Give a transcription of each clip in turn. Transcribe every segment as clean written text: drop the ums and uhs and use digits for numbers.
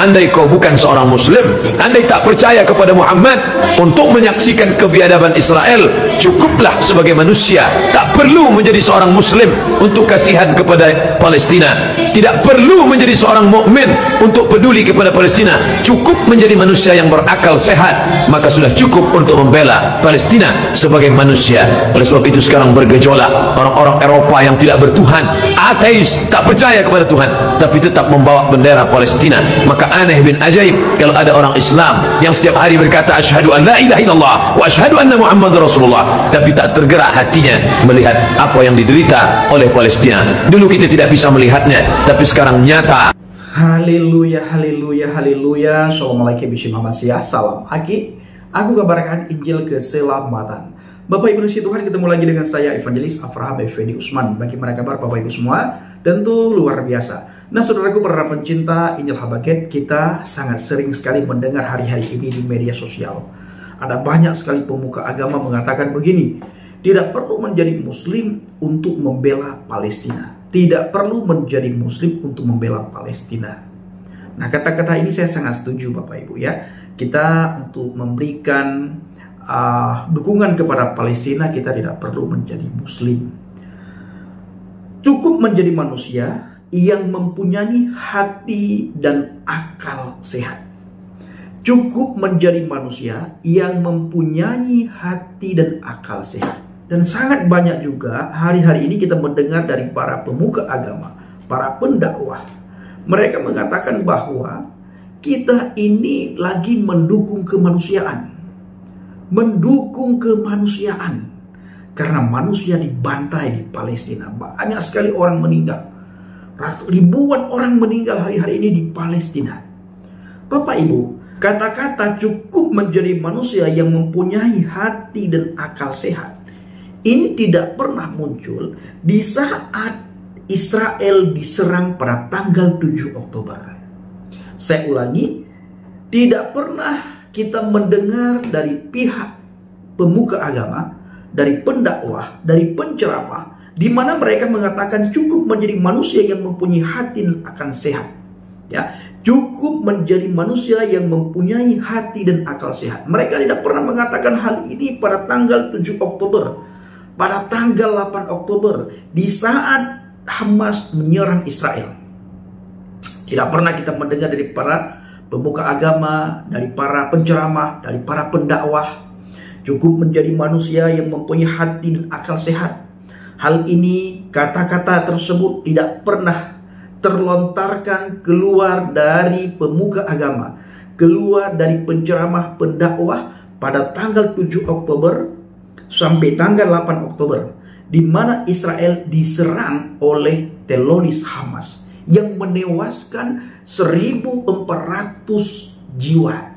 andai kau bukan seorang muslim, andai tak percaya kepada Muhammad, untuk menyaksikan kebiadaban Israel cukuplah sebagai manusia, tak perlu menjadi seorang muslim untuk kasihan kepada Palestina, tidak perlu menjadi seorang mukmin untuk peduli kepada Palestina, cukup menjadi manusia yang berakal sehat, maka sudah cukup untuk membela Palestina sebagai manusia. Oleh sebab itu sekarang bergejolak orang-orang Eropa yang tidak bertuhan, ateis, tak percaya kepada Tuhan, tapi tetap membawa bendera Palestina. Maka aneh bin ajaib kalau ada orang Islam yang setiap hari berkata asyhadu an la ilaha illallah wa asyhadu anna Muhammadar Rasulullah, tapi tak tergerak hatinya melihat apa yang diderita oleh Palestina. Dulu kita tidak bisa melihatnya, tapi sekarang nyata. Haleluya, haleluya, haleluya. Assalamualaikum warahmatullahi wabarakatuh. Salam Aki. Aku kabarkan Injil keselamatan. Bapak Ibu Tuhan, ketemu lagi dengan saya Evangelis Avraham Effendi Usman. Bagaimana kabar Bapak Ibu semua? Tentu luar biasa. Nah saudaraku para pencinta Injil Habaket, kita sangat sering sekali mendengar hari-hari ini di media sosial. Ada banyak sekali pemuka agama mengatakan begini, tidak perlu menjadi muslim untuk membela Palestina. Tidak perlu menjadi muslim untuk membela Palestina. Nah kata-kata ini saya sangat setuju Bapak Ibu ya. Kita untuk memberikan dukungan kepada Palestina, kita tidak perlu menjadi muslim. Cukup menjadi manusia yang mempunyai hati dan akal sehat. Cukup menjadi manusia yang mempunyai hati dan akal sehat. Dan sangat banyak juga hari-hari ini kita mendengar dari para pemuka agama, para pendakwah. Mereka mengatakan bahwa kita ini lagi mendukung kemanusiaan. Mendukung kemanusiaan. Karena manusia dibantai di Palestina. Banyak sekali orang meninggal. Ribuan orang meninggal hari-hari ini di Palestina. Bapak Ibu, kata-kata cukup menjadi manusia yang mempunyai hati dan akal sehat, ini tidak pernah muncul di saat Israel diserang pada tanggal 7 Oktober. Saya ulangi, tidak pernah kita mendengar dari pihak pemuka agama, dari pendakwah, dari penceramah, di mana mereka mengatakan cukup menjadi manusia yang mempunyai hati dan akal sehat. Ya, cukup menjadi manusia yang mempunyai hati dan akal sehat. Mereka tidak pernah mengatakan hal ini pada tanggal 7 Oktober, pada tanggal 8 Oktober, di saat Hamas menyerang Israel. Tidak pernah kita mendengar dari para pemuka agama, dari para penceramah, dari para pendakwah, cukup menjadi manusia yang mempunyai hati dan akal sehat. Hal ini, kata-kata tersebut tidak pernah terlontarkan keluar dari pemuka agama, keluar dari penceramah pendakwah pada tanggal 7 Oktober sampai tanggal 8 Oktober, di mana Israel diserang oleh teroris Hamas yang menewaskan 1.400 jiwa.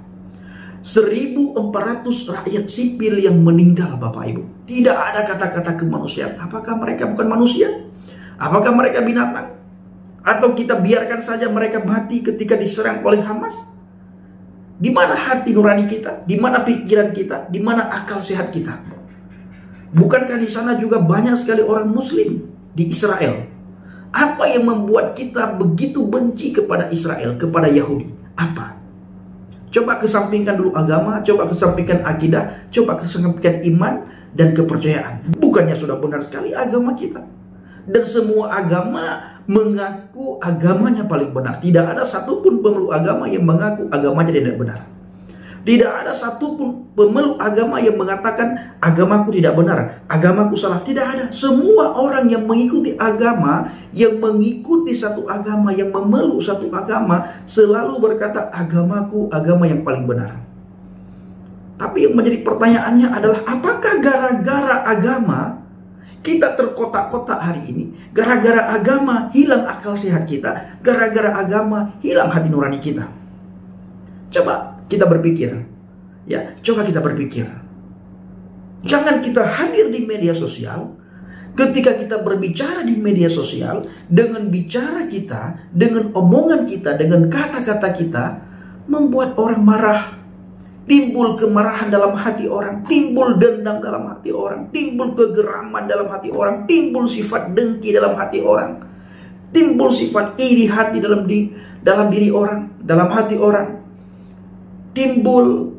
1.400 rakyat sipil yang meninggal Bapak Ibu. Tidak ada kata-kata kemanusiaan. Apakah mereka bukan manusia? Apakah mereka binatang? Atau kita biarkan saja mereka mati ketika diserang oleh Hamas? Di mana hati nurani kita? Di mana pikiran kita? Di mana akal sehat kita? Bukankah di sana juga banyak sekali orang muslim di Israel? Apa yang membuat kita begitu benci kepada Israel, kepada Yahudi? Apa? Coba kesampingkan dulu agama, coba kesampingkan akidah, coba kesampingkan iman dan kepercayaan. Bukannya sudah benar sekali agama kita? Dan semua agama mengaku agamanya paling benar. Tidak ada satupun pemeluk agama yang mengaku agamanya tidak benar. Tidak ada satupun pemeluk agama yang mengatakan agamaku tidak benar, agamaku salah. Tidak ada. Semua orang yang mengikuti agama, yang mengikuti satu agama, yang memeluk satu agama, selalu berkata agamaku agama yang paling benar. Tapi yang menjadi pertanyaannya adalah, apakah gara-gara agama kita terkotak-kotak hari ini? Gara-gara agama hilang akal sehat kita? Gara-gara agama hilang hati nurani kita? Coba kita berpikir, ya, coba kita berpikir. Jangan kita hadir di media sosial. Ketika kita berbicara di media sosial, dengan bicara kita, dengan omongan kita, dengan kata-kata kita, membuat orang marah. Timbul kemarahan dalam hati orang, timbul dendam dalam hati orang, timbul kegeraman dalam hati orang, timbul sifat dengki dalam hati orang, timbul sifat iri hati dalam diri orang. dalam hati orang, timbul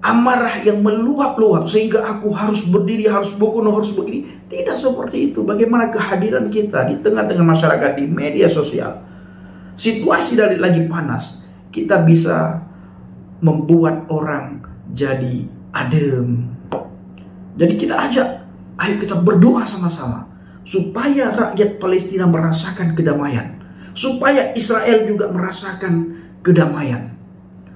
amarah yang meluap-luap sehingga aku harus berdiri, harus bunuh, harus begini. Tidak seperti itu. Bagaimana kehadiran kita di tengah-tengah masyarakat, di media sosial, situasi lagi panas, kita bisa membuat orang jadi adem. Jadi kita ajak, ayo kita berdoa sama-sama supaya rakyat Palestina merasakan kedamaian, supaya Israel juga merasakan kedamaian,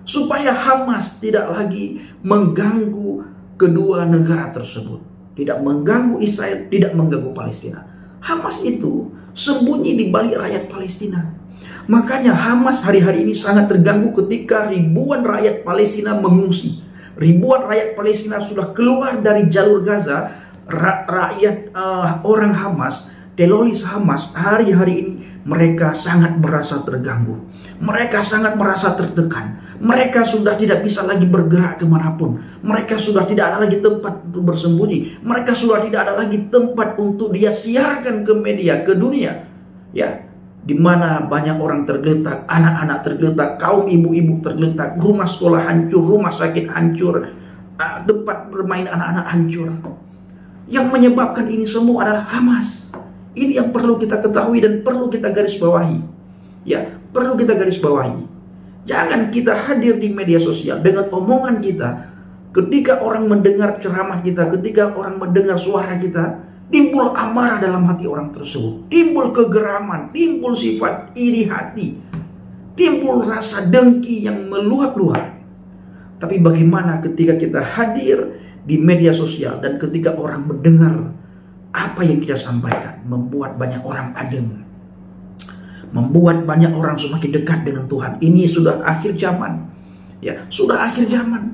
supaya Hamas tidak lagi mengganggu kedua negara tersebut, tidak mengganggu Israel, tidak mengganggu Palestina. Hamas itu sembunyi di balik rakyat Palestina. Makanya Hamas hari-hari ini sangat terganggu ketika ribuan rakyat Palestina mengungsi. Ribuan rakyat Palestina sudah keluar dari jalur Gaza. Orang Hamas, teroris Hamas, hari-hari ini mereka sangat merasa terganggu. Mereka sangat merasa tertekan. Mereka sudah tidak bisa lagi bergerak kemanapun. Mereka sudah tidak ada lagi tempat untuk bersembunyi. Mereka sudah tidak ada lagi tempat untuk dia siarkan ke media, ke dunia. Ya, di mana banyak orang tergeletak, anak-anak tergeletak, kaum ibu-ibu tergeletak, rumah sekolah hancur, rumah sakit hancur, tempat bermain anak-anak hancur. Yang menyebabkan ini semua adalah Hamas. Ini yang perlu kita ketahui dan perlu kita garis bawahi. Ya, perlu kita garis bawahi. Jangan kita hadir di media sosial dengan omongan kita. Ketika orang mendengar ceramah kita, ketika orang mendengar suara kita, timbul amarah dalam hati orang tersebut, timbul kegeraman, timbul sifat iri hati, timbul rasa dengki yang meluap-luap. Tapi bagaimana ketika kita hadir di media sosial dan ketika orang mendengar apa yang kita sampaikan, membuat banyak orang adem, membuat banyak orang semakin dekat dengan Tuhan. Ini sudah akhir zaman. Ya, sudah akhir zaman.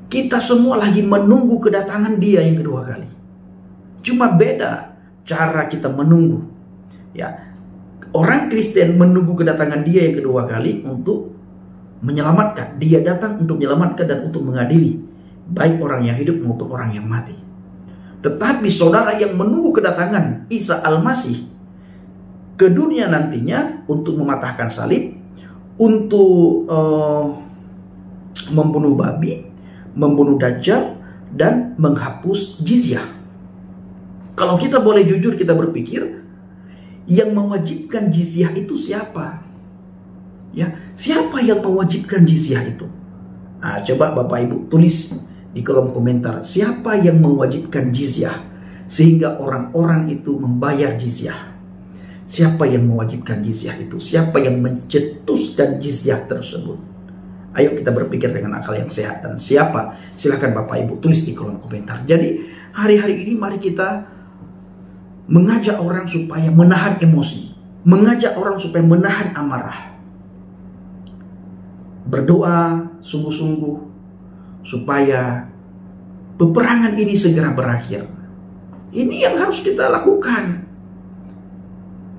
Kita semua lagi menunggu kedatangan Dia yang kedua kali. Cuma beda cara kita menunggu. Ya, orang Kristen menunggu kedatangan Dia yang kedua kali untuk menyelamatkan. Dia datang untuk menyelamatkan dan untuk mengadili baik orang yang hidup maupun orang yang mati. Tetapi saudara yang menunggu kedatangan Isa Al-Masih ke dunia nantinya untuk mematahkan salib, untuk membunuh babi, membunuh Dajjal, dan menghapus jizyah. Kalau kita boleh jujur, kita berpikir yang mewajibkan jizyah itu siapa? Ya, siapa yang mewajibkan jizyah itu? Nah, coba Bapak Ibu tulis di kolom komentar, siapa yang mewajibkan jizyah sehingga orang-orang itu membayar jizyah? Siapa yang mewajibkan jizyah itu? Siapa yang mencetuskan jizyah tersebut? Ayo kita berpikir dengan akal yang sehat. Dan siapa? Silahkan Bapak Ibu tulis di kolom komentar. Jadi hari-hari ini mari kita mengajak orang supaya menahan emosi, mengajak orang supaya menahan amarah, berdoa sungguh-sungguh supaya peperangan ini segera berakhir. Ini yang harus kita lakukan.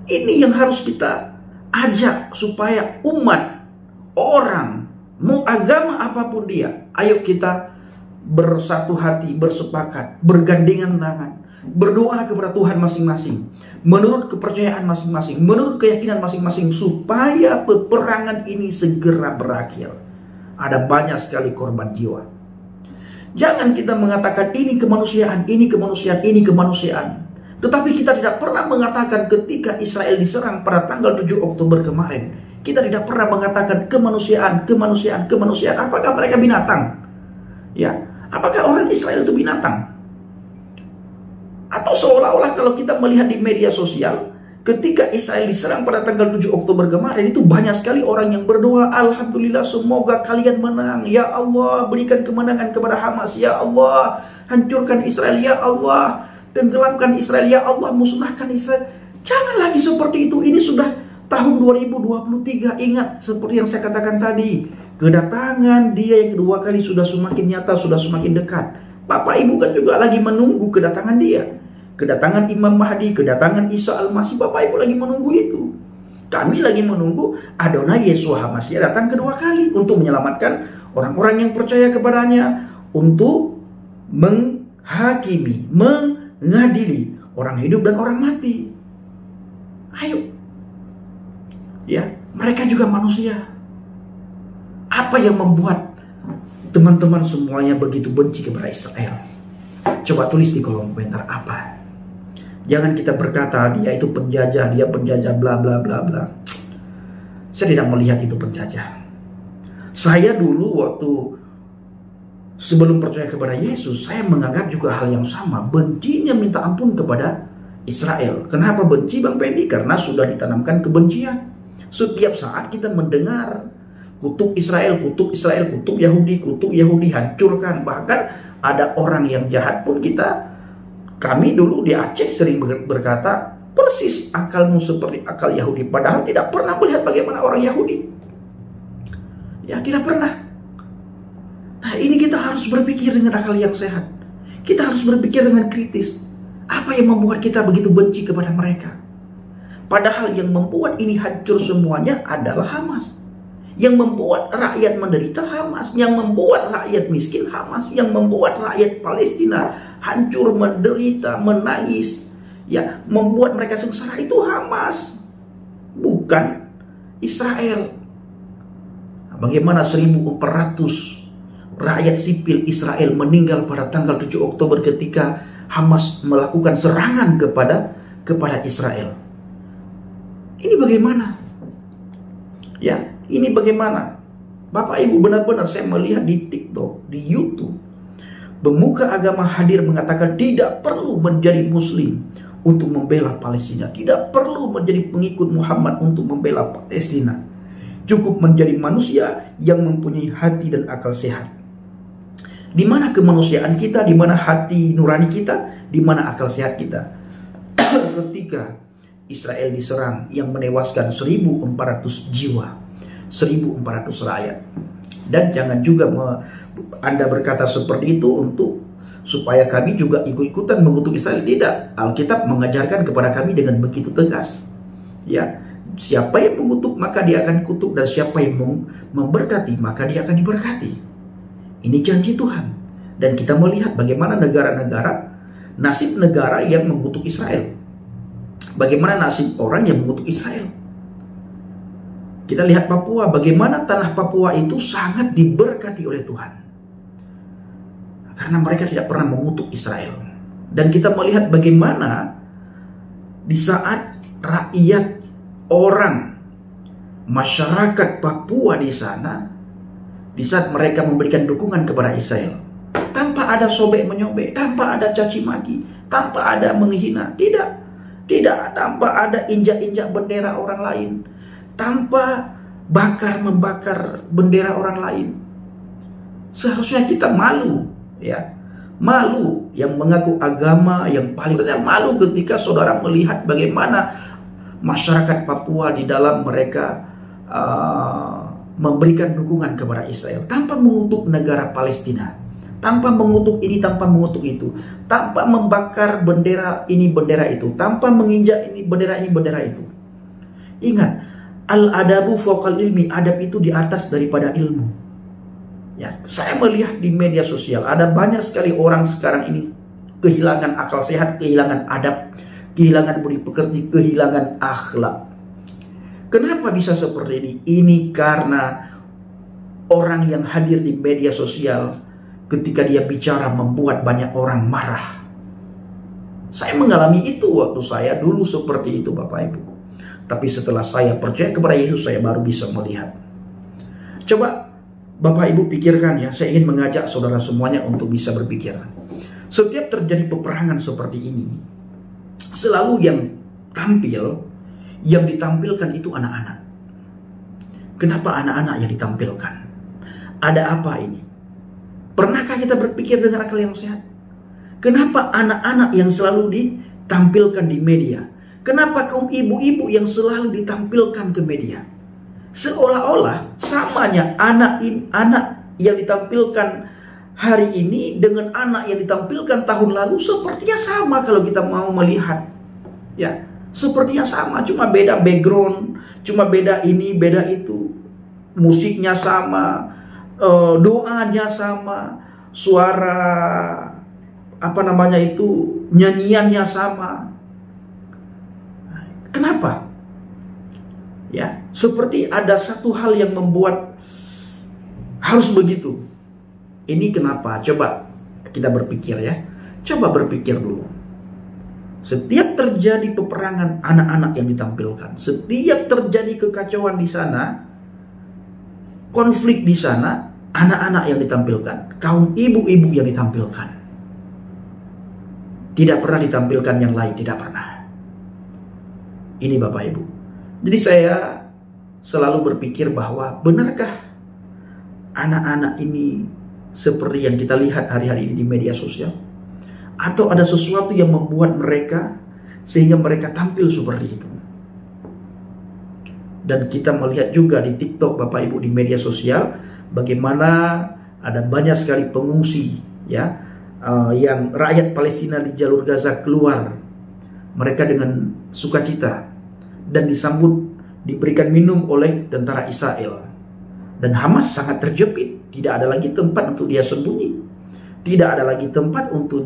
Ini yang harus kita ajak supaya umat, orang, mau agama apapun dia, ayo kita bersatu hati, bersepakat, bergandengan tangan, berdoa kepada Tuhan masing-masing, menurut kepercayaan masing-masing, menurut keyakinan masing-masing, supaya peperangan ini segera berakhir. Ada banyak sekali korban jiwa. Jangan kita mengatakan ini kemanusiaan, ini kemanusiaan, ini kemanusiaan. Tetapi kita tidak pernah mengatakan ketika Israel diserang pada tanggal 7 Oktober kemarin, kita tidak pernah mengatakan kemanusiaan, kemanusiaan, kemanusiaan. Apakah mereka binatang? Ya, apakah orang Israel itu binatang? Atau seolah-olah kalau kita melihat di media sosial, ketika Israel diserang pada tanggal 7 Oktober kemarin, itu banyak sekali orang yang berdoa, Alhamdulillah semoga kalian menang. Ya Allah, berikan kemenangan kepada Hamas. Ya Allah, hancurkan Israel. Ya Allah, tenggelamkan Israel. Ya Allah, musnahkan Israel. Jangan lagi seperti itu. Ini sudah tahun 2023. Ingat seperti yang saya katakan tadi, kedatangan Dia yang kedua kali sudah semakin nyata, sudah semakin dekat. Bapak Ibu kan juga lagi menunggu kedatangan Dia, kedatangan Imam Mahdi, kedatangan Isa Al-Masih. Bapak Ibu lagi menunggu itu. Kami lagi menunggu Adonai Yeshua HaMashiach datang kedua kali untuk menyelamatkan orang-orang yang percaya kepadanya, untuk menghakimi, mengadili orang hidup dan orang mati. Ayo. Ya, mereka juga manusia. Apa yang membuat teman-teman semuanya begitu benci kepada Israel? Coba tulis di kolom komentar apa. Jangan kita berkata dia itu penjajah, dia penjajah bla bla bla bla. Saya tidak melihat itu penjajah. Saya dulu waktu sebelum percaya kepada Yesus, saya menganggap juga hal yang sama. Bencinya minta ampun kepada Israel. Kenapa benci Bang Pendi? Karena sudah ditanamkan kebencian. Setiap saat kita mendengar kutuk Israel, kutuk Israel, kutuk Yahudi, hancurkan. Bahkan ada orang yang jahat pun kami dulu di Aceh sering berkata, persis akalmu seperti akal Yahudi. Padahal tidak pernah melihat bagaimana orang Yahudi. Ya, tidak pernah. Nah, ini kita harus berpikir dengan akal yang sehat. Kita harus berpikir dengan kritis. Apa yang membuat kita begitu benci kepada mereka? Padahal yang membuat ini hancur semuanya adalah Hamas. Yang membuat rakyat menderita Hamas. Yang membuat rakyat miskin Hamas. Yang membuat rakyat Palestina hancur, menderita, menangis. Ya, membuat mereka sengsara itu Hamas. Bukan Israel. Nah, bagaimana 1.400 rakyat sipil Israel meninggal pada tanggal 7 Oktober ketika Hamas melakukan serangan kepada Israel. Ini bagaimana? Ya, ini bagaimana? Bapak Ibu, benar-benar saya melihat di TikTok, di YouTube, pemuka agama hadir mengatakan tidak perlu menjadi Muslim untuk membela Palestina. Tidak perlu menjadi pengikut Muhammad untuk membela Palestina. Cukup menjadi manusia yang mempunyai hati dan akal sehat. Di mana kemanusiaan kita, di mana hati nurani kita, di mana akal sehat kita. Ketika Israel diserang yang menewaskan 1.400 jiwa, 1.400 rakyat. Dan jangan juga Anda berkata seperti itu supaya kami juga ikut-ikutan mengutuk Israel. Tidak. Alkitab mengajarkan kepada kami dengan begitu tegas. Ya, siapa yang mengutuk maka dia akan kutuk, dan siapa yang memberkati maka dia akan diberkati. Ini janji Tuhan. Dan kita melihat bagaimana negara-negara, nasib negara yang mengutuk Israel. Bagaimana nasib orang yang mengutuk Israel. Kita lihat Papua, bagaimana tanah Papua itu sangat diberkati oleh Tuhan. Karena mereka tidak pernah mengutuk Israel. Dan kita melihat bagaimana di saat rakyat, orang, masyarakat Papua di sana, di saat mereka memberikan dukungan kepada Israel, tanpa ada sobek menyobek, tanpa ada caci maki, tanpa ada menghina, tidak, tanpa ada injak-injak bendera orang lain, tanpa membakar bendera orang lain. Seharusnya kita malu, ya, malu yang mengaku agama yang paling malu ketika saudara melihat bagaimana masyarakat Papua di dalam mereka memberikan dukungan kepada Israel tanpa mengutuk negara Palestina, tanpa mengutuk ini, tanpa mengutuk itu, tanpa membakar bendera ini, bendera itu, tanpa menginjak ini, bendera itu. Ingat, al-adabu fawqal ilmi, adab itu di atas daripada ilmu. Ya, saya melihat di media sosial ada banyak sekali orang sekarang ini kehilangan akal sehat, kehilangan adab, kehilangan budi pekerti, kehilangan akhlak. Kenapa bisa seperti ini? Ini karena orang yang hadir di media sosial ketika dia bicara membuat banyak orang marah. Saya mengalami itu waktu saya dulu seperti itu Bapak Ibu. Tapi setelah saya percaya kepada Yesus, saya baru bisa melihat. Coba Bapak Ibu pikirkan ya, saya ingin mengajak saudara semuanya untuk bisa berpikir. Setiap terjadi peperangan seperti ini, selalu yang ditampilkan itu anak-anak. Kenapa anak-anak yang ditampilkan? Ada apa ini? Pernahkah kita berpikir dengan akal yang sehat? Kenapa anak-anak yang selalu ditampilkan di media? Kenapa kaum ibu-ibu yang selalu ditampilkan ke media? Seolah-olah samanya anak yang ditampilkan hari ini dengan anak yang ditampilkan tahun lalu sepertinya sama kalau kita mau melihat. Ya, sepertinya sama, cuma beda background, cuma beda ini, beda itu. Musiknya sama, doanya sama, suara nyanyiannya sama. Kenapa? Ya, seperti ada satu hal yang membuat Harus begitu. Ini kenapa? Coba kita berpikir ya. Coba berpikir dulu. Setiap terjadi peperangan, anak-anak yang ditampilkan. Setiap terjadi kekacauan di sana, konflik di sana, anak-anak yang ditampilkan. Kaum ibu-ibu yang ditampilkan. Tidak pernah ditampilkan yang lain, tidak pernah. Ini Bapak Ibu. Jadi saya selalu berpikir bahwa benarkah anak-anak ini seperti yang kita lihat hari-hari ini di media sosial? Atau ada sesuatu yang membuat mereka sehingga mereka tampil seperti itu? Dan kita melihat juga di TikTok Bapak Ibu, di media sosial, bagaimana ada banyak sekali pengungsi ya, yang rakyat Palestina di jalur Gaza keluar, mereka dengan sukacita dan disambut, diberikan minum oleh tentara Israel. Dan Hamas sangat terjepit, tidak ada lagi tempat untuk dia sembunyi, tidak ada lagi tempat untuk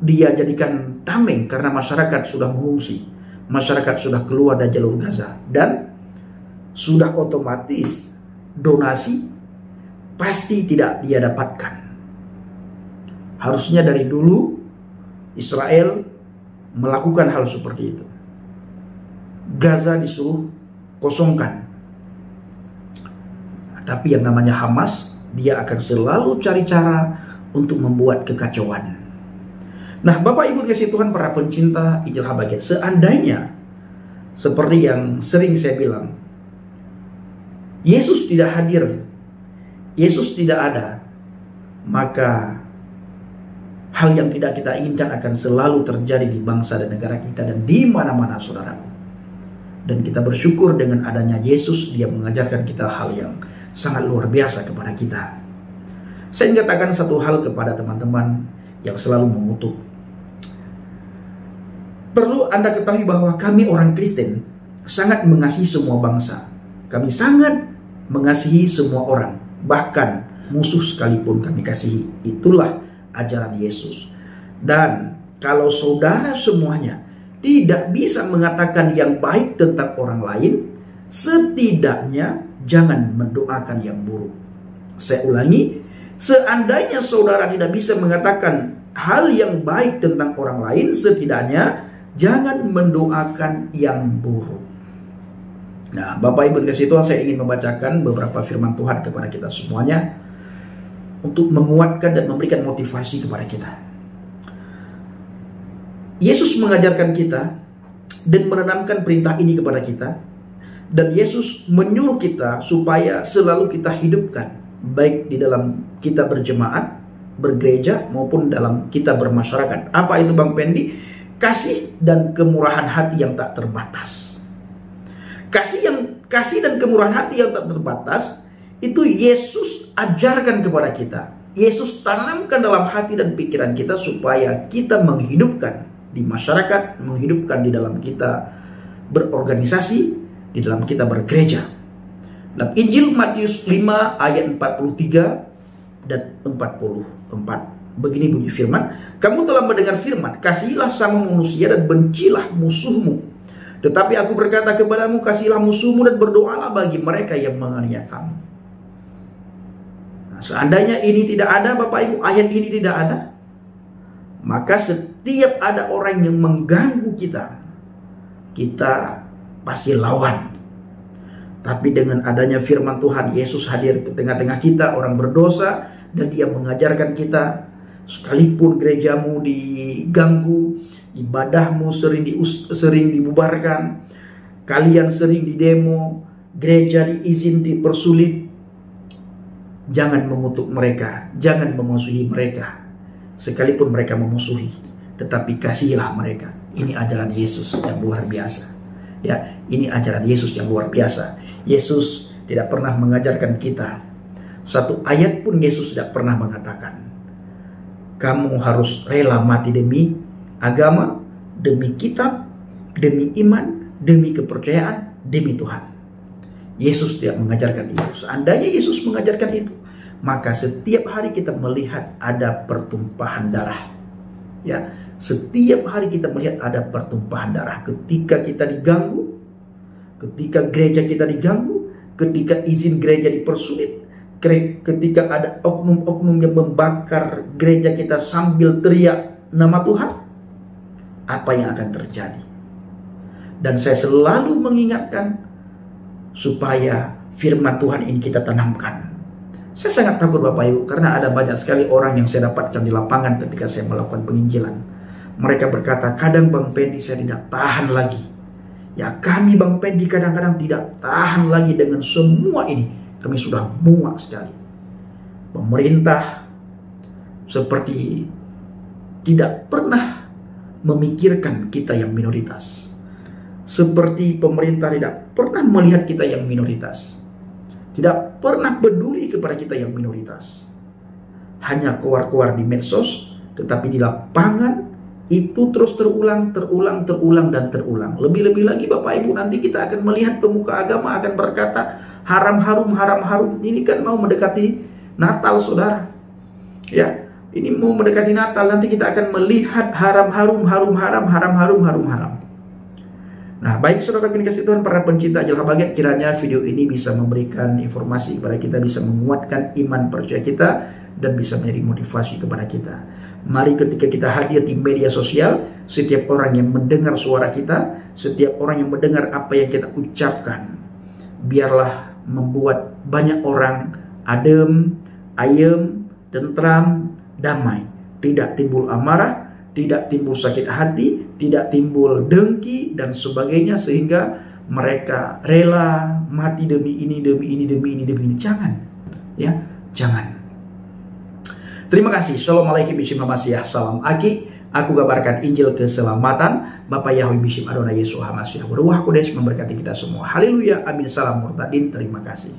dia jadikan tameng, karena masyarakat sudah mengungsi, masyarakat sudah keluar dari jalur Gaza, dan sudah otomatis donasi pasti tidak dia dapatkan. Harusnya dari dulu Israel melakukan hal seperti itu. Gaza disuruh kosongkan. Tapi yang namanya Hamas, dia akan selalu cari cara untuk membuat kekacauan. Nah, Bapak Ibu dikasihi Tuhan, para pencinta Injil Habagat, seandainya seperti yang sering saya bilang, Yesus tidak hadir, Yesus tidak ada, maka hal yang tidak kita inginkan akan selalu terjadi di bangsa dan negara kita dan di mana-mana, saudaraku. Dan kita bersyukur dengan adanya Yesus, dia mengajarkan kita hal yang sangat luar biasa kepada kita. Saya ingin katakan satu hal kepada teman-teman yang selalu mengutuk. Perlu Anda ketahui bahwa kami orang Kristen sangat mengasihi semua bangsa. Kami sangat mengasihi semua orang, bahkan musuh sekalipun kami kasihi. Itulah ajaran Yesus. Dan kalau saudara semuanya tidak bisa mengatakan yang baik tentang orang lain, setidaknya jangan mendoakan yang buruk. Saya ulangi, seandainya saudara tidak bisa mengatakan hal yang baik tentang orang lain, setidaknya jangan mendoakan yang buruk. Nah, Bapak Ibu dikasihi Tuhan, saya ingin membacakan beberapa firman Tuhan kepada kita semuanya untuk menguatkan dan memberikan motivasi kepada kita. Yesus mengajarkan kita dan menanamkan perintah ini kepada kita, dan Yesus menyuruh kita supaya selalu kita hidupkan, baik di dalam kita berjemaat, bergereja, maupun dalam kita bermasyarakat. Apa itu Bang Pendi? Kasih dan kemurahan hati yang tak terbatas. Kasih dan kemurahan hati yang tak terbatas itu Yesus ajarkan kepada kita. Yesus tanamkan dalam hati dan pikiran kita supaya kita menghidupkan di masyarakat, menghidupkan di dalam kita berorganisasi, di dalam kita bergereja. Dalam Injil Matius 5 ayat 43 dan 44. Begini bunyi firman, kamu telah mendengar firman, kasihilah sama manusia dan bencilah musuhmu. Tetapi aku berkata kepadamu, kasihilah musuhmu dan berdoalah bagi mereka yang menganiaya kamu. Nah, seandainya ini tidak ada, Bapak Ibu, ayat ini tidak ada, maka setiap ada orang yang mengganggu kita, kita pasti lawan. Tapi dengan adanya firman Tuhan, Yesus hadir di tengah-tengah kita, orang berdosa, dan dia mengajarkan kita, sekalipun gerejamu diganggu, ibadahmu sering dibubarkan, kalian sering didemo, gereja diizin dipersulit, jangan mengutuk mereka, jangan memusuhi mereka. Sekalipun mereka memusuhi, tetapi kasihilah mereka. Ini ajaran Yesus yang luar biasa. Ya, ini ajaran Yesus yang luar biasa. Yesus tidak pernah mengajarkan kita, satu ayat pun Yesus tidak pernah mengatakan, kamu harus rela mati demi agama, demi kitab, demi iman, demi kepercayaan, demi Tuhan. Yesus tidak mengajarkan itu. Seandainya Yesus mengajarkan itu, maka setiap hari kita melihat ada pertumpahan darah. Ya, setiap hari kita melihat ada pertumpahan darah. Ketika kita diganggu, ketika gereja kita diganggu, ketika izin gereja dipersulit, ketika ada oknum-oknum yang membakar gereja kita sambil teriak nama Tuhan, apa yang akan terjadi? Dan saya selalu mengingatkan supaya firman Tuhan ini kita tanamkan. Saya sangat takut Bapak Ibu, karena ada banyak sekali orang yang saya dapatkan di lapangan ketika saya melakukan penginjilan. Mereka berkata, kadang Bang Pendi saya tidak tahan lagi. Ya kami Bang Pendi kadang-kadang tidak tahan lagi dengan semua ini. Kami sudah muak sekali. Pemerintah seperti tidak pernah memikirkan kita yang minoritas. Seperti pemerintah tidak pernah melihat kita yang minoritas. Tidak pernah peduli kepada kita yang minoritas. Hanya keluar-keluar di medsos, tetapi di lapangan itu terus terulang. Lebih-lebih lagi Bapak Ibu, nanti kita akan melihat pemuka agama akan berkata, haram harum. Ini kan mau mendekati Natal, saudara. Ya, ini mau mendekati Natal, nanti kita akan melihat haram harum. Nah, baik saudara kasih Tuhan, para pencinta Ajalah Baget, kiranya video ini bisa memberikan informasi kepada kita, bisa menguatkan iman percaya kita, dan bisa menjadi motivasi kepada kita. Mari ketika kita hadir di media sosial, setiap orang yang mendengar suara kita, setiap orang yang mendengar apa yang kita ucapkan, biarlah membuat banyak orang adem, ayem, tentram, damai. Tidak timbul amarah, tidak timbul sakit hati, tidak timbul dengki dan sebagainya, sehingga mereka rela mati demi ini. Jangan, ya, jangan. Terima kasih. Shalom alaikum bishim hamasiah. Salam aki. Aku kabarkan Injil keselamatan. Bapak Yahweh bishim Adonai Yesus Hamasiah. Berwah Kudus memberkati kita semua. Haleluya. Amin. Salam murtadin. Terima kasih.